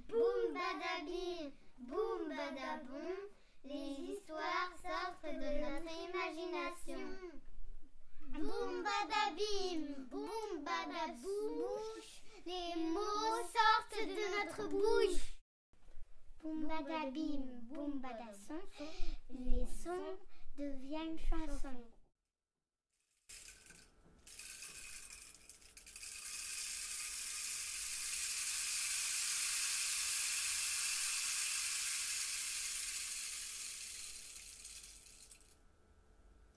boum badabim, boum badaboum, les histoires sortent de notre imagination. Boum badabim, boum badabouche, les mots sortent de notre bouche. Boum badabim, boum badasson, les sons deviennent chansons.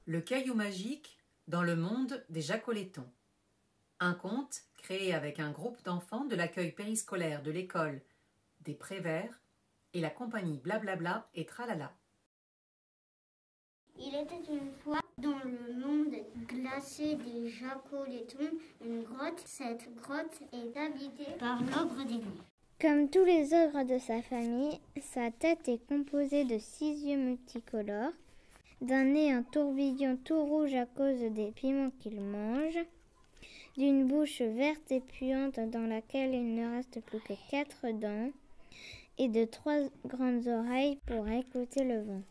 Le caillou magique dans le monde des jacolétons. Un conte créé avec un groupe d'enfants de l'accueil périscolaire de l'école des Préverts et la compagnie Blablabla et Tralala. Il était une fois dans le monde glacé des jacolétons une grotte. Cette grotte est habitée par l'ogre des nuits. Comme tous les ogres de sa famille, sa tête est composée de 6 yeux multicolores, d'un nez un tourbillon tout rouge à cause des piments qu'il mange, d'une bouche verte et puante dans laquelle il ne reste plus que 4 dents, et de 3 grandes oreilles pour écouter le vent.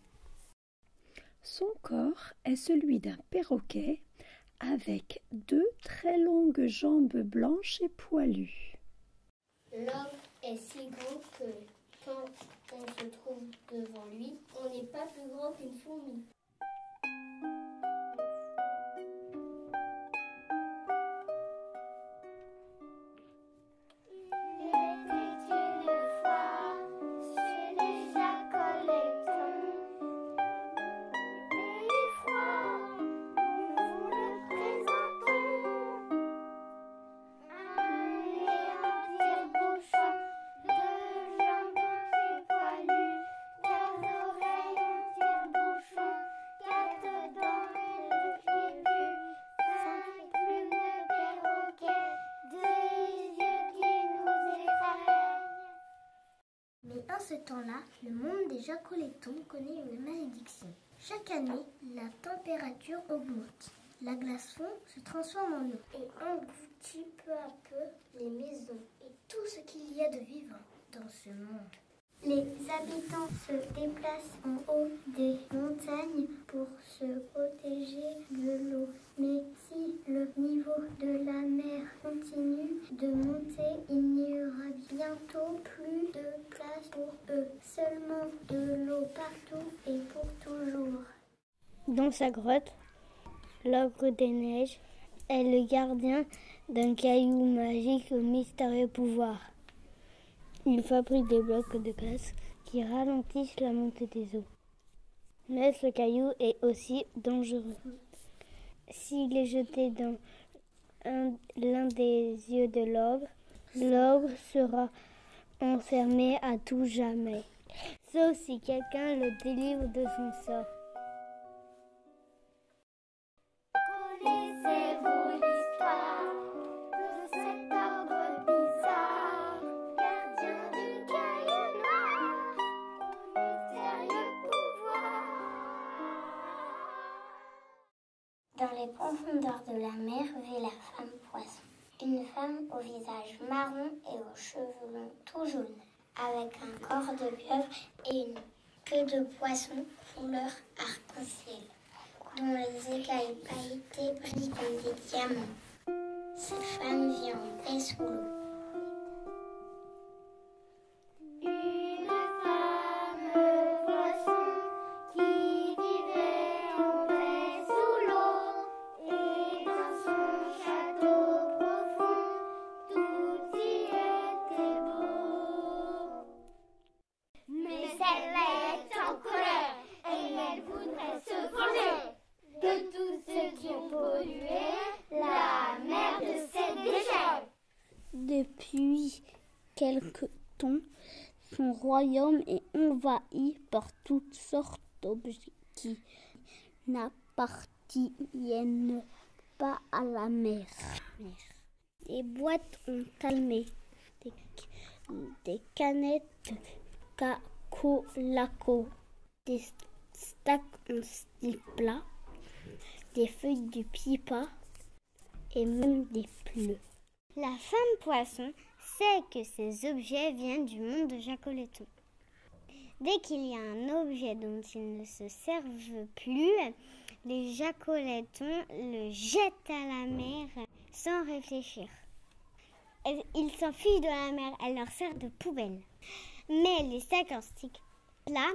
Son corps est celui d'un perroquet avec 2 très longues jambes blanches et poilues. L'ogre est si gros que quand on se trouve devant lui, on n'est pas plus grand qu'une fourmi. En ce temps-là, le monde des jacolétons connaît une malédiction. Chaque année, la température augmente. La glace fond se transforme en eau et engloutit peu à peu les maisons et tout ce qu'il y a de vivant dans ce monde. Les habitants se déplacent en haut des montagnes pour se protéger de l'eau. Mais si le niveau de la mer continue de monter, il n'y aura bientôt plus de place pour eux. Seulement de l'eau partout et pour toujours. Dans sa grotte, l'ogre des neiges est le gardien d'un caillou magique au mystérieux pouvoir. Il fabrique des blocs de glace qui ralentissent la montée des eaux. Mais ce caillou est aussi dangereux. S'il est jeté dans l'un des yeux de l'ogre sera enfermé à tout jamais. Sauf si quelqu'un le délivre de son sort. Connaissez-vous l'histoire de cet ogre bizarre, gardien du caillou noir, mystérieux pouvoir? Dans les profondeurs de la mer vit la femme poisson. Une femme au visage marron et aux cheveux longs tout jaunes, avec un corps de pieuvre et une queue de poisson couleur arc-en-ciel, dont les écailles pailletées brillent comme des diamants. Cette femme vit en paix sous l'eau. Une femme poisson qui vivait en paix sous l'eau, et dans son château profond, tout y était beau. Mais elle est en colère et elle voudrait se venger de tous ceux qui ont pollué la mer de ses déchets. Depuis quelque temps, son royaume est envahi par toutes sortes d'objets qui n'appartiennent pas à la mer. Des boîtes ont calmé, des canettes de cacolaco, des stacks en style plat, des feuilles de pipa et même des pneus. La femme poisson sait que ces objets viennent du monde de Jacoleton. Dès qu'il y a un objet dont ils ne se servent plus, les Jacoletons le jettent à la mer sans réfléchir. Ils s'enfuient de la mer, elle leur sert de poubelle. Mais les sacs en stick plat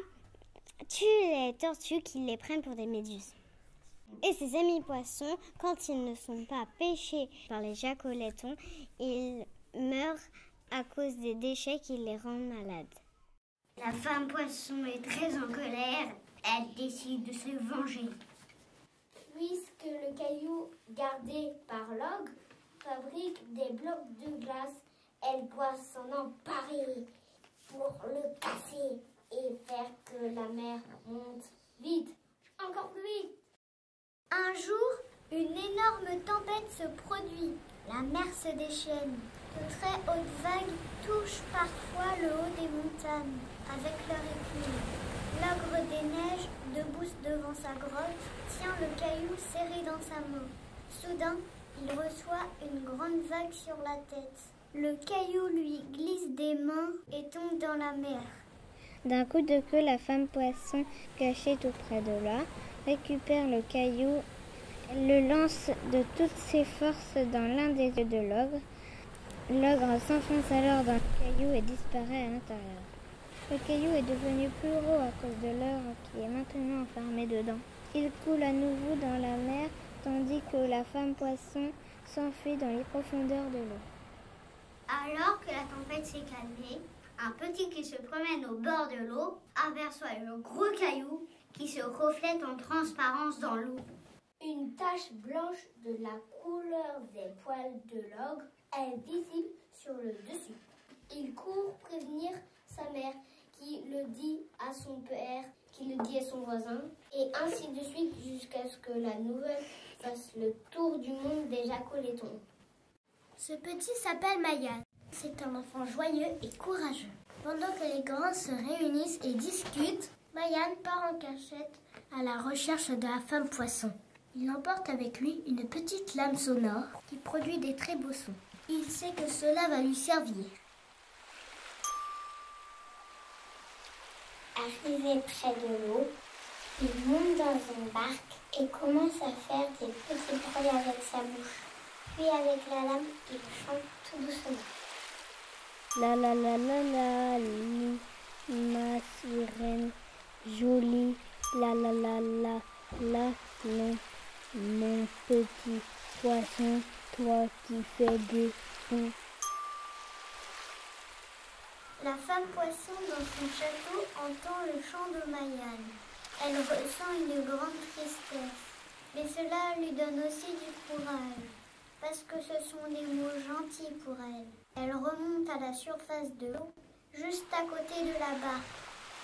tuent les tortues qui les prennent pour des méduses. Et ces amis poissons, quand ils ne sont pas pêchés par les Jacoletons, ils meurent à cause des déchets qui les rendent malades. La femme poisson est très en colère. Elle décide de se venger. Puisque le caillou gardé par l'ogre fabrique des blocs de glace, elle doit s'en emparer pour le casser et faire que la mer monte vite, encore plus vite. Un jour, une énorme tempête se produit. La mer se déchaîne. De très hautes vagues touchent parfois le haut des montagnes avec leur écume. L'ogre des neiges, debout devant sa grotte, tient le caillou serré dans sa main. Soudain, il reçoit une grande vague sur la tête. Le caillou lui glisse des mains et tombe dans la mer. D'un coup de queue, la femme poisson, cachée tout près de là, récupère le caillou, le lance de toutes ses forces dans l'un des yeux de l'ogre. L'ogre s'enfonce alors dans le caillou et disparaît à l'intérieur. Le caillou est devenu plus gros à cause de l'ogre qui est maintenant enfermé dedans. Il coule à nouveau dans la mer, tandis que la femme poisson s'enfuit dans les profondeurs de l'eau. Alors que la tempête s'est calmée, un petit qui se promène au bord de l'eau aperçoit le gros caillou qui se reflète en transparence dans l'eau. Une tache blanche de la couleur des poils de l'ogre est visible sur le dessus. Il court prévenir sa mère qui le dit à son père, qui le dit à son voisin, et ainsi de suite jusqu'à ce que la nouvelle fasse le tour du monde des Jacoletons. Ce petit s'appelle Mayan. C'est un enfant joyeux et courageux. Pendant que les grands se réunissent et discutent, Mayan part en cachette à la recherche de la femme poisson. Il emporte avec lui une petite lame sonore qui produit des très beaux sons. Il sait que cela va lui servir. Arrivé près de l'eau, il monte dans une barque et commence à faire des petits bruits avec sa bouche. Puis avec la lame, il chante tout doucement. La la la la la, li, ma sirène jolie, la la la la la, non, mon petit poisson, toi qui fais des sons. La femme poisson dans son château entend le chant de Mayan. Elle ressent une grande tristesse, mais cela lui donne aussi du courage, parce que ce sont des mots gentils pour elle. Elle remonte à la surface de l'eau, juste à côté de la barque.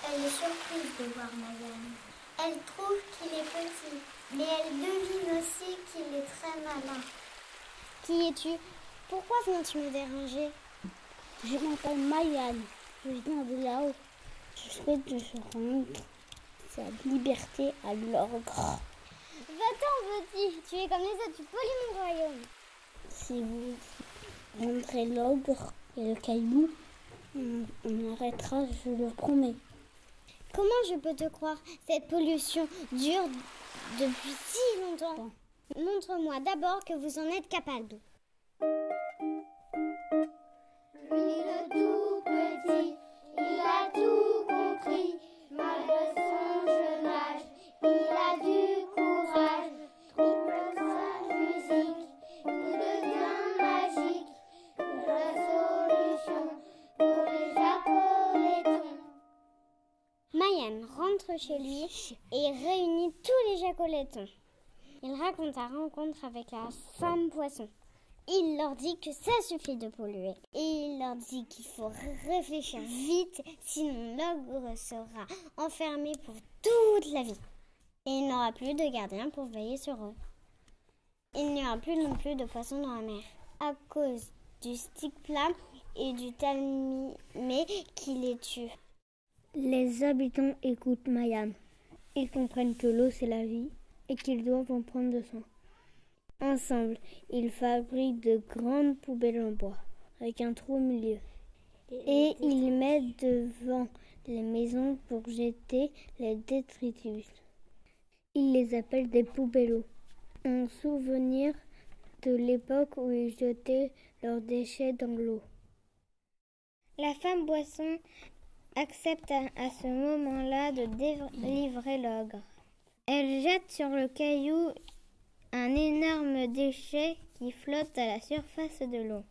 Elle est surprise de voir Mayan. Elle trouve qu'il est petit, mais elle devine aussi qu'il est très malin. Qui es-tu? Pourquoi viens-tu me déranger? Je m'appelle Mayan, je viens de là-haut. Je souhaite de se rendre sa liberté à l'ogre. Va-t'en, petit, tu es comme les autres, tu pollues mon royaume. Si vous rendrez l'ogre et le caillou, on arrêtera, je le promets. Comment je peux te croire? Cette pollution dure depuis si longtemps. Montre-moi d'abord que vous en êtes capable. Lui le tout petit, il a tout compris. Malgré son jeune âge, il a du courage. Trouve sa musique, il devient magique. La solution pour les Jacoletons. Mayan rentre chez lui et réunit tous les Jacoletons. Il raconte sa rencontre avec la femme poisson. Il leur dit que ça suffit de polluer. Et il leur dit qu'il faut réfléchir vite, sinon l'ogre sera enfermé pour toute la vie. Et il n'aura plus de gardien pour veiller sur eux. Il n'y aura plus non plus de poissons dans la mer, à cause du stick plat et du talmimé qui les tue. Les habitants écoutent Mayan. Ils comprennent que l'eau c'est la vie et qu'ils doivent en prendre soin. Ensemble, ils fabriquent de grandes poubelles en bois. avec un trou au milieu. Et ils mettent devant les maisons pour jeter les détritus. Ils les appellent des poubellos, en souvenir de l'époque où ils jetaient leurs déchets dans l'eau. La femme boisson accepte à ce moment-là de délivrer l'ogre. Elle jette sur le caillou un énorme déchet qui flotte à la surface de l'eau.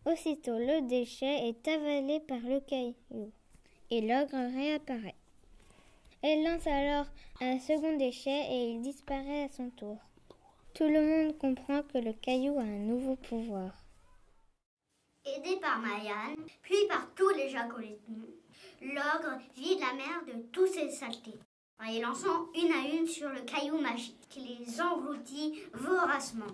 Aussitôt, le déchet est avalé par le caillou et l'ogre réapparaît. Elle lance alors un second déchet et il disparaît à son tour. Tout le monde comprend que le caillou a un nouveau pouvoir. Aidé par Mayan, puis par tous les jacolétons, l'ogre vide la mer de toutes ses saletés, en les lançant une à une sur le caillou magique, qui les engloutit voracement.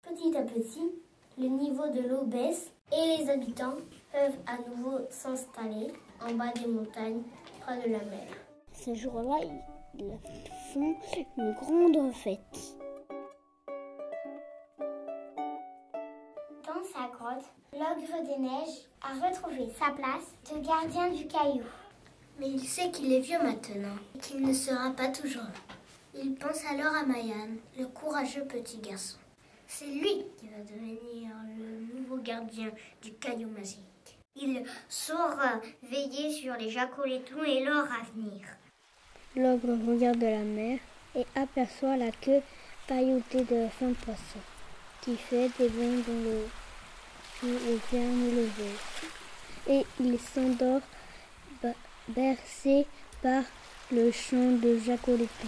Petit à petit, le niveau de l'eau baisse et les habitants peuvent à nouveau s'installer en bas des montagnes, près de la mer. Ce jour-là, ils font une grande fête. Dans sa grotte, l'ogre des neiges a retrouvé sa place de gardien du caillou. Mais il sait qu'il est vieux maintenant et qu'il ne sera pas toujours là. Il pense alors à Mayan, le courageux petit garçon. C'est lui qui va devenir le nouveau gardien du caillou magique. Il saura veiller sur les jacolétons et leur avenir. L'ogre regarde la mer et aperçoit la queue pailletée de la femme poisson, qui fait des bonds dans l'eau, puis il ferme les yeux. Et il s'endort bercé par le chant de jacoléton.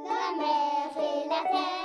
La mer et la terre